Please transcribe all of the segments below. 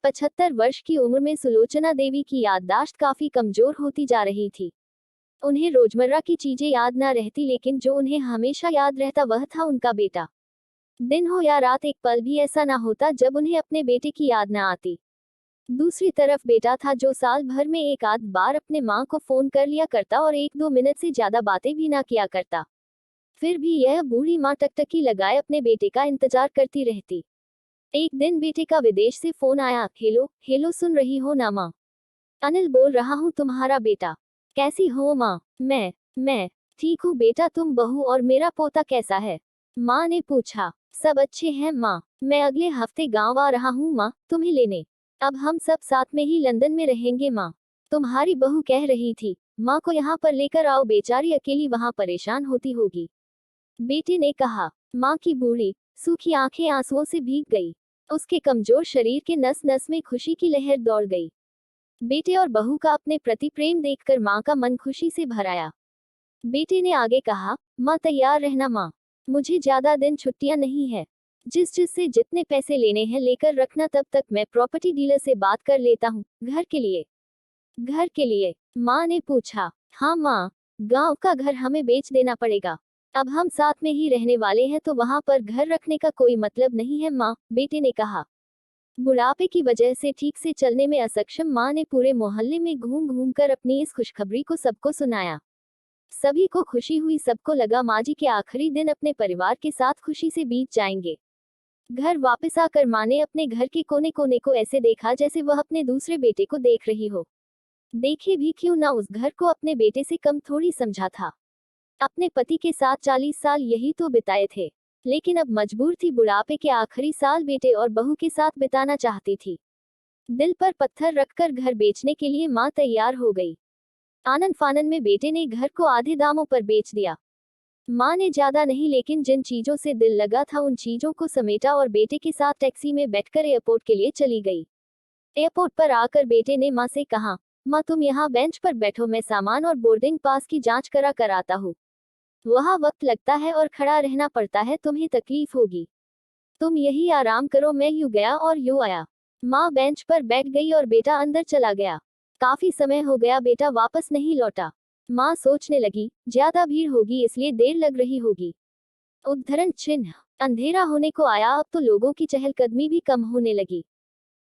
75 वर्ष की उम्र में सुलोचना देवी की याददाश्त काफी कमजोर होती जा रही थी। उन्हें रोजमर्रा की चीजें याद न रहती, लेकिन जो उन्हें हमेशा याद रहता वह था उनका बेटा। दिन हो या रात, एक पल भी ऐसा ना होता जब उन्हें अपने बेटे की याद न आती। दूसरी तरफ बेटा था, जो साल भर में एक आध बार अपने माँ को फोन कर लिया करता और 1-2 मिनट से ज्यादा बातें भी ना किया करता। फिर भी यह बूढ़ी माँ टकटकी लगाए अपने बेटे का इंतजार करती रहती। एक दिन बेटे का विदेश से फोन आया। हेलो हेलो, सुन रही हो ना माँ? अनिल बोल रहा हूँ, तुम्हारा बेटा। कैसी हो माँ? मैं ठीक हूँ बेटा, तुम बहू और मेरा पोता कैसा है? माँ ने पूछा। सब अच्छे हैं माँ, मैं अगले हफ्ते गांव आ रहा हूँ माँ, तुम्हें लेने। अब हम सब साथ में ही लंदन में रहेंगे माँ। तुम्हारी बहू कह रही थी माँ को यहाँ पर लेकर आओ, बेचारी अकेली वहाँ परेशान होती होगी। बेटे ने कहा। माँ की बूढ़ी सूखी आंखें आंसुओं से भीग गई। उसके कमजोर शरीर के नस नस में खुशी की लहर दौड़ गई। बेटे और बहू का अपने प्रति प्रेम देखकर माँ का मन खुशी से भर आया। बेटे ने आगे कहा, माँ तैयार रहना माँ, मुझे ज्यादा दिन छुट्टियां नहीं है। जिससे जितने पैसे लेने हैं लेकर रखना, तब तक मैं प्रॉपर्टी डीलर से बात कर लेता हूँ। घर के लिए? घर के लिए? माँ ने पूछा। हाँ माँ, गांव का घर हमें बेच देना पड़ेगा। अब हम साथ में ही रहने वाले हैं तो वहां पर घर रखने का कोई मतलब नहीं है माँ, बेटे ने कहा। बुढ़ापे की वजह से ठीक से चलने में असक्षम माँ ने पूरे मोहल्ले में घूम घूम कर अपनी इस खुशखबरी को सबको सुनाया। सभी को खुशी हुई, सबको लगा माँ जी के आखिरी दिन अपने परिवार के साथ खुशी से बीत जाएंगे। घर वापस आकर माँ ने अपने घर के कोने कोने को ऐसे देखा जैसे वह अपने दूसरे बेटे को देख रही हो। देखे भी क्यों ना, उस घर को अपने बेटे से कम थोड़ी समझा था। अपने पति के साथ 40 साल यही तो बिताए थे, लेकिन अब मजबूर थी बुढ़ापे के आखिरी साल बेटे और बहू के साथ बिताना चाहती थी। दिल पर पत्थर रखकर घर बेचने के लिए माँ तैयार हो गई। आनन फानन में बेटे ने घर को आधे दामों पर बेच दिया। माँ ने ज्यादा नहीं, लेकिन जिन चीजों से दिल लगा था उन चीजों को समेटा और बेटे के साथ टैक्सी में बैठकर एयरपोर्ट के लिए चली गई। एयरपोर्ट पर आकर बेटे ने माँ से कहा, माँ तुम यहाँ बेंच पर बैठो, मैं सामान और बोर्डिंग पास की जांच करा कर आता हूँ। वहाँ वक्त लगता है और खड़ा रहना पड़ता है, तुम्हें तकलीफ होगी। तुम यही आराम करो। मैं यूं गया और यूं आया। माँ बेंच पर बैठ गई और बेटा अंदर चला गया। काफी समय हो गया, बेटा वापस नहीं लौटा। माँ सोचने लगी, ज्यादा भीड़ होगी इसलिए देर लग रही होगी। उद्धरण चिन्ह। अंधेरा होने को आया, अब तो लोगों की चहलकदमी भी कम होने लगी।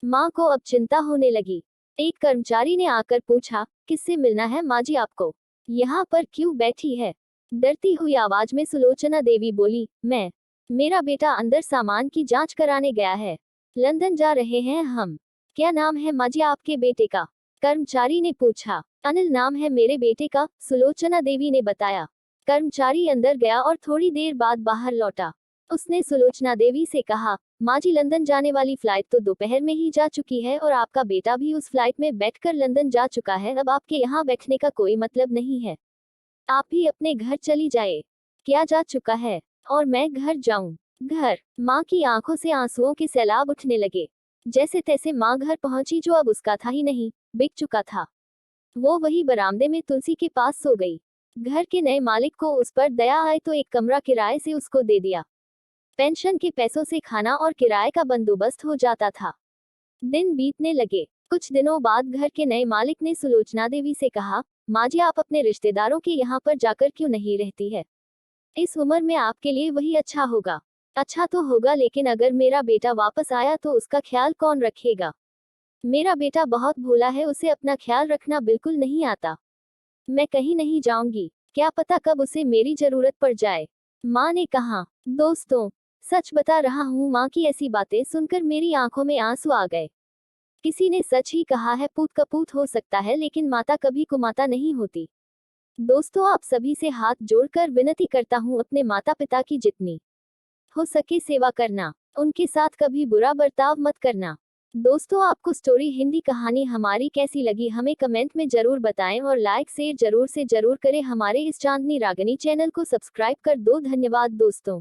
माँ को अब चिंता होने लगी। एक कर्मचारी ने आकर पूछा, किससे मिलना है माँ जी आपको? यहाँ पर क्यों बैठी है? डरती हुई आवाज में सुलोचना देवी बोली, मेरा बेटा अंदर सामान की जांच कराने गया है। लंदन जा रहे हैं हम। क्या नाम है माँ जी आपके बेटे का? कर्मचारी ने पूछा। अनिल नाम है मेरे बेटे का, सुलोचना देवी ने बताया। कर्मचारी अंदर गया और थोड़ी देर बाद बाहर लौटा। उसने सुलोचना देवी से कहा, माँ जी लंदन जाने वाली फ्लाइट तो दोपहर में ही जा चुकी है और आपका बेटा भी उस फ्लाइट में बैठकर लंदन जा चुका है। अब आपके यहाँ बैठने का कोई मतलब नहीं है। आप भी अपने घर चली जाए। क्या जा चुका है? और मैं घर जाऊं? घर? माँ की आंखों से आंसुओं के सैलाब उठने लगे। जैसे तैसे माँ घर पहुंची, जो अब उसका था ही नहीं, बिक चुका था। वो वही बरामदे में तुलसी के पास सो गई। घर के नए मालिक को उस पर दया आए तो एक कमरा किराए से उसको दे दिया। पेंशन के पैसों से खाना और किराए का बंदोबस्त हो जाता था। दिन बीतने लगे। कुछ दिनों बाद घर के नए मालिक ने सुलोचना देवी से कहा, माँ जी आप अपने रिश्तेदारों के यहाँ पर जाकर क्यों नहीं रहती है? इस उम्र में आपके लिए वही अच्छा होगा। अच्छा तो होगा, लेकिन अगर मेरा बेटा वापस आया तो उसका ख्याल कौन रखेगा? मेरा बेटा बहुत भोला है, उसे अपना ख्याल रखना बिल्कुल नहीं आता। मैं कहीं नहीं जाऊंगी, क्या पता कब उसे मेरी जरूरत पड़ जाए। माँ ने कहा। दोस्तों, सच बता रहा हूँ, माँ की ऐसी बातें सुनकर मेरी आंखों में आंसू आ गए। किसी ने सच ही कहा है, पूत कपूत हो सकता है लेकिन माता कभी कुमाता नहीं होती। दोस्तों, आप सभी से हाथ जोड़कर विनती करता हूँ, अपने माता पिता की जितनी हो सके सेवा करना। उनके साथ कभी बुरा बर्ताव मत करना। दोस्तों, आपको स्टोरी हिंदी कहानी हमारी कैसी लगी हमें कमेंट में जरूर बताएं और लाइक शेयर जरूर से जरूर करें। हमारे इस चांदनी रागनी चैनल को सब्सक्राइब कर दो। धन्यवाद दोस्तों।